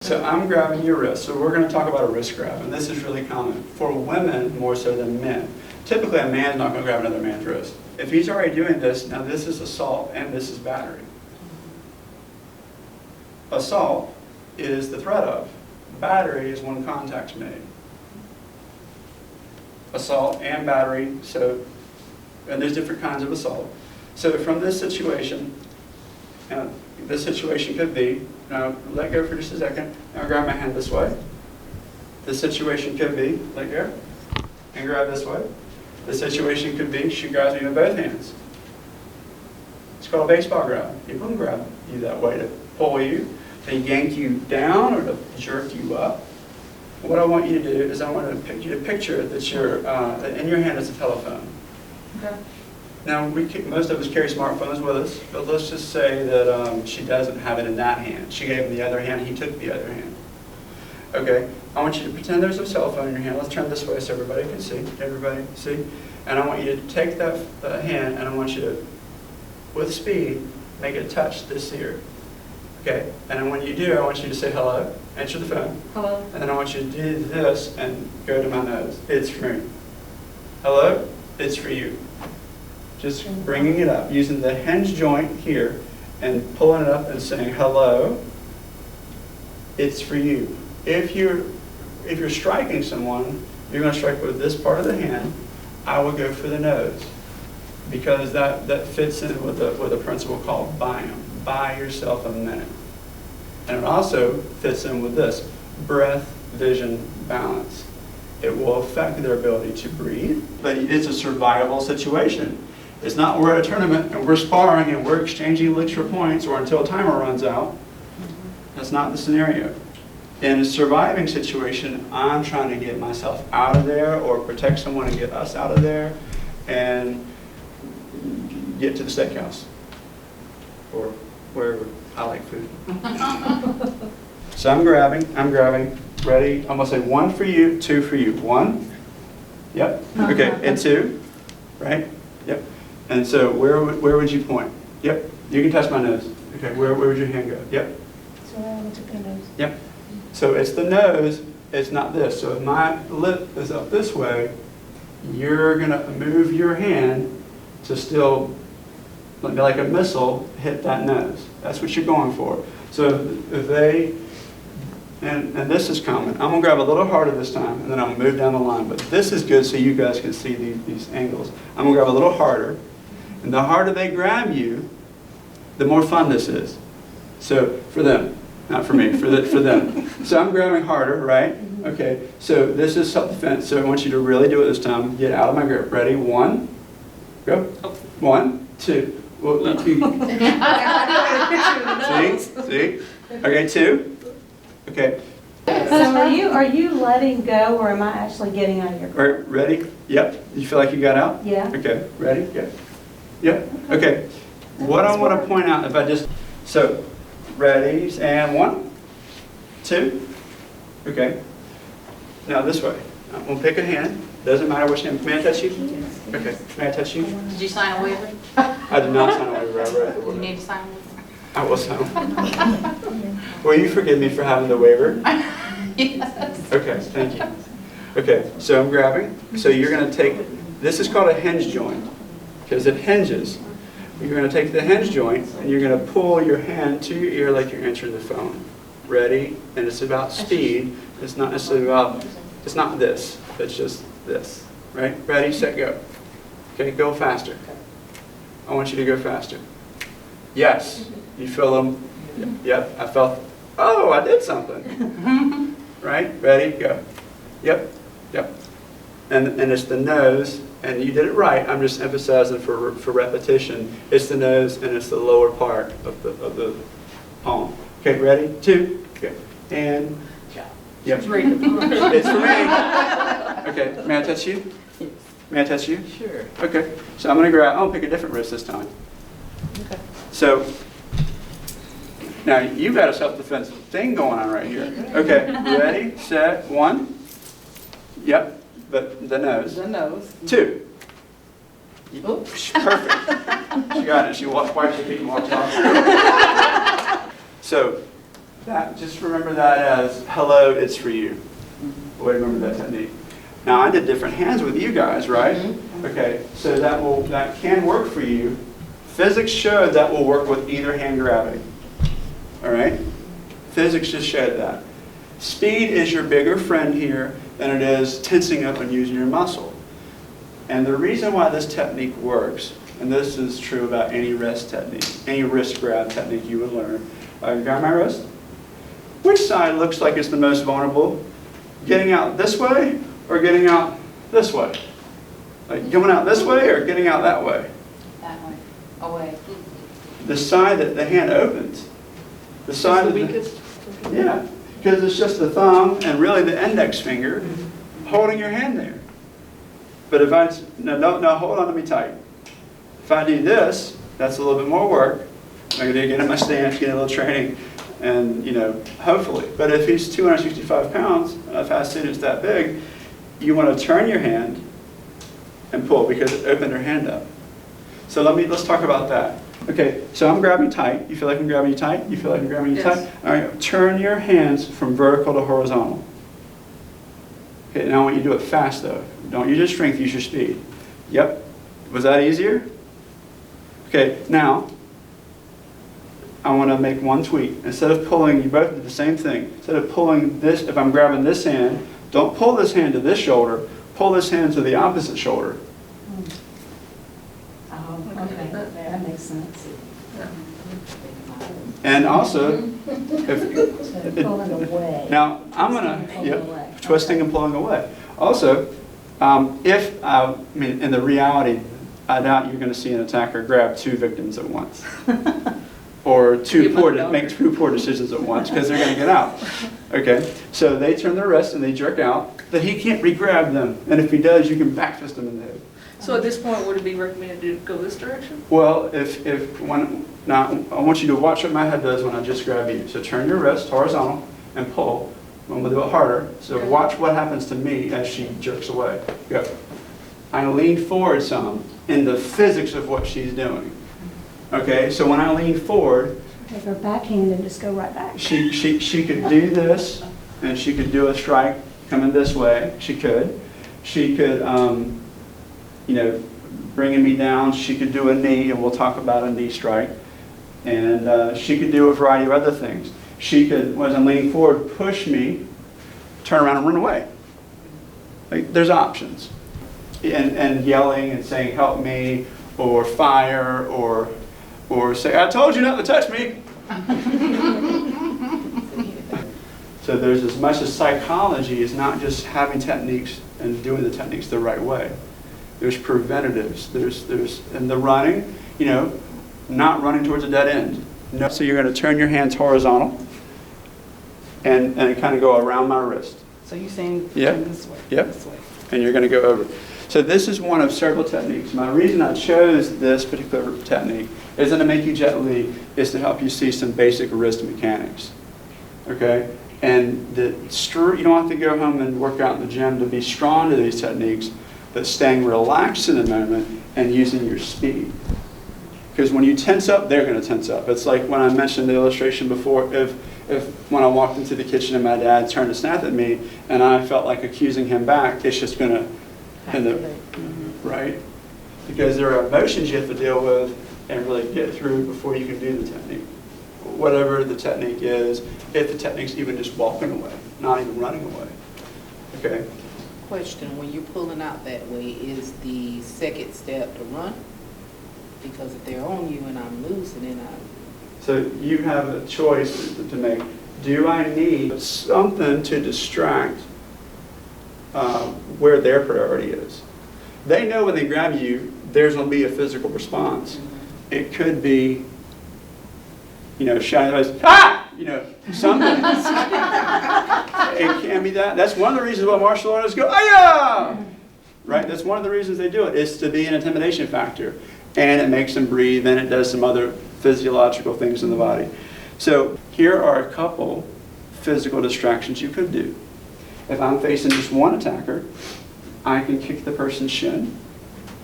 So I'm grabbing your wrist. So we're going to talk about a wrist grab, and this is really common for women more so than men. Typically, a man's not going to grab another man's wrist. If he's already doing this, now this is assault and this is battery. Assault is the threat of. Battery is when contact's made. Assault and battery, and there's different kinds of assault. So from this situation could be, now let go for just a second, now grab my hand this way. This situation could be, let go, and grab this way. The situation could be, she grabs me with both hands. It's called a baseball grab. People can grab you that way to pull you, to yank you down, or to jerk you up. What I want you to do is I want you to picture that in your hand is a telephone. Okay. Now, most of us carry smartphones with us, but let's just say that she doesn't have it in that hand. She gave him the other hand, he took the other hand. Okay, I want you to pretend there's a cell phone in your hand. Let's turn this way so everybody can see. Everybody see? And I want you to take that hand, and I want you to, with speed, make it touch this ear. Okay, and when you do, I want you to say hello, answer the phone. Hello. And then I want you to do this and go to my nose. It's for me. Hello, it's for you. Just bringing it up, using the hinge joint here and pulling it up and saying, hello, it's for you. If you're striking someone, you're going to strike with this part of the hand. I would go for the nose because that fits in with a principle called buy 'em. Buy yourself a minute. And it also fits in with this, breath, vision, balance. It will affect their ability to breathe, but it's a survivable situation. It's not we're at a tournament and we're sparring and we're exchanging licks for points or until a timer runs out. That's not the scenario. In a surviving situation, I'm trying to get myself out of there or protect someone and get us out of there and get to the steakhouse or wherever I like food. So I'm grabbing, ready? I'm gonna say 1 for you, 2 for you. 1, yep, okay, and 2, right? Yep. And so where would you point? Yep, you can touch my nose. Okay, where would your hand go? Yep. So I want to the nose. Yep. So it's the nose, it's not this. So if my lip is up this way, you're gonna move your hand to still, like a missile, hit that nose. That's what you're going for. So if they, and this is common, I'm gonna grab a little harder this time, and then I'm gonna move down the line. But this is good so you guys can see these angles. I'm gonna grab a little harder, and the harder they grab you, the more fun this is. So for them, not for me, for them. So I'm grabbing harder, right? Okay, so this is self-defense, so I want you to really do it this time. Get out of my grip. Ready? 1, go. 1, 2. Well, see? Okay, 2. Okay. So are you letting go, or am I actually getting out of your grip? All right, ready? Yep. You feel like you got out? Yeah. Okay, ready? Yep. Yep. Okay. What I want to point out, if I just, so, ready, and 1, 2. Okay. Now this way. I'm going to pick a hand. Doesn't matter which hand. May I touch you? Okay. May I touch you? Did you sign a waiver? I did not sign a waiver. I read the You waiver. need to sign a waiver. I will sign. Will you forgive me for having the waiver? Yes. Okay, thank you. Okay, so I'm grabbing. So you're going to take, this is called a hinge joint because it hinges. You're going to take the hinge joint and you're going to pull your hand to your ear like you're answering the phone. Ready? And it's about speed. It's not necessarily about, it's not this. It's just this. Right? Ready, set, go. Okay, go faster. I want you to go faster. Yes. You feel them? Yep, I felt, oh, I did something. Right? Ready? Go. Yep. Yep. And it's the nose, and you did it right. I'm just emphasizing for repetition. It's the nose and it's the lower part of the palm. Okay, ready? 2. Go. And yep. It's for me. Okay, may I touch you? May I touch you? Sure. Okay. So I'm gonna grab, I'll pick a different wrist this time. Okay. So now you've got a self-defense thing going on right here. Okay, ready, set, 1. Yep, but the nose. The nose. 2. Oops. Perfect. She got it. She wiped her feet and walked off. So That, just remember that as, hello, it's for you. Way to remember that technique. Now, I did different hands with you guys, right? Okay, so that can work for you. Physics showed that will work with either hand gravity. All right? Physics just showed that. Speed is your bigger friend here than it is tensing up and using your muscle. And the reason why this technique works, and this is true about any wrist technique, any wrist grab technique you would learn. I grab my wrist. Which side looks like it's the most vulnerable? Getting out this way or getting out this way? Like going out this way or getting out that way? That way. Away. The side that the hand opens. The side of the weakest? Yeah, because it's just the thumb and really the index finger holding your hand there. But if I, no, hold on to me tight. If I do this, that's a little bit more work. I'm going to get in my stance, get a little training, and, you know, hopefully. But if he's 265 pounds, I've had students that big, you want to turn your hand and pull because it opened her hand up. So let's talk about that. Okay, so I'm grabbing tight. You feel like I'm grabbing you tight? You feel like I'm grabbing you tight? All right, turn your hands from vertical to horizontal. Okay, now I want you to do it fast though. Don't use your strength, use your speed. Yep. Was that easier? Okay, now I want to make one tweak. Instead of pulling, you both did the same thing. Instead of pulling this, if I'm grabbing this hand, don't pull this hand to this shoulder, pull this hand to the opposite shoulder. Oh, okay, that makes sense. And also, if, Pulling away. now I'm gonna, twisting and pulling away. Also, in the reality, I doubt you're going to see an attacker grab two victims at once. Or make two poor decisions at once because they're going to get out. Okay, so they turn their wrist and they jerk out, but he can't re-grab them. And if he does, you can back fist him in the head. So at this point, would it be recommended to go this direction? Well, now I want you to watch what my head does when I just grab you. So turn your wrist horizontal and pull. I'm going to do it harder. So watch what happens to me as she jerks away. Go. I lean forward some in the physics of what she's doing. Okay, so when I lean forward, Take her backhand and just go right back. she could do this, and she could do a strike coming this way. She could. She could, bringing me down. She could do a knee, and we'll talk about a knee strike. And she could do a variety of other things. She could, as I'm leaning forward, push me, turn around and run away. Like, there's options. And yelling and saying, help me, or fire, or say, I told you not to touch me. So there's as much as psychology is not just having techniques and doing the techniques the right way. There's preventatives. There's in the running, not running towards a dead end. No. So you're going to turn your hands horizontal and kind of go around my wrist. So you're saying Yep. this way? Yep. This way. And you're going to go over. So this is one of several techniques. My reason I chose this particular technique isn't to make you jet lead, is to help you see some basic wrist mechanics. Okay? And you don't have to go home and work out in the gym to be strong to these techniques, but staying relaxed in the moment and using your speed. Because when you tense up, they're going to tense up. It's like when I mentioned the illustration before, if when I walked into the kitchen and my dad turned to snap at me and I felt like accusing him back, it's just going to, right? Because there are emotions you have to deal with and really get through before you can do the technique. Whatever the technique is, if the technique's even just walking away, not even running away. Okay? Question, when you're pulling out that way, is the second step to run? Because if they're on you and I'm loose, then So you have a choice to make. Do I need something to distract where their priority is? They know when they grab you, there's going to be a physical response. It could be, shouting out, ah! Something. It can be that. That's one of the reasons why martial artists go, ah! Right? That's one of the reasons they do it, is to be an intimidation factor. And it makes them breathe, and it does some other physiological things in the body. So here are a couple physical distractions you could do. If I'm facing just one attacker, I can kick the person's shin.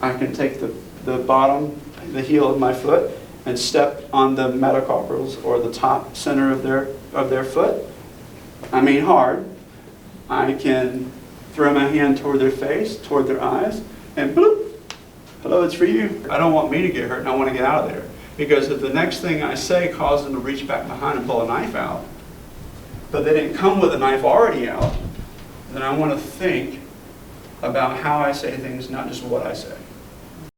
I can take the bottom, the heel of my foot, and step on the metacarpals, or the top center of their of their foot, I mean hard. I can throw my hand toward their face, toward their eyes, and bloop, hello, it's for you. I don't want me to get hurt, and I want to get out of there. Because if the next thing I say causes them to reach back behind and pull a knife out, but they didn't come with a knife already out, then I want to think about how I say things, not just what I say.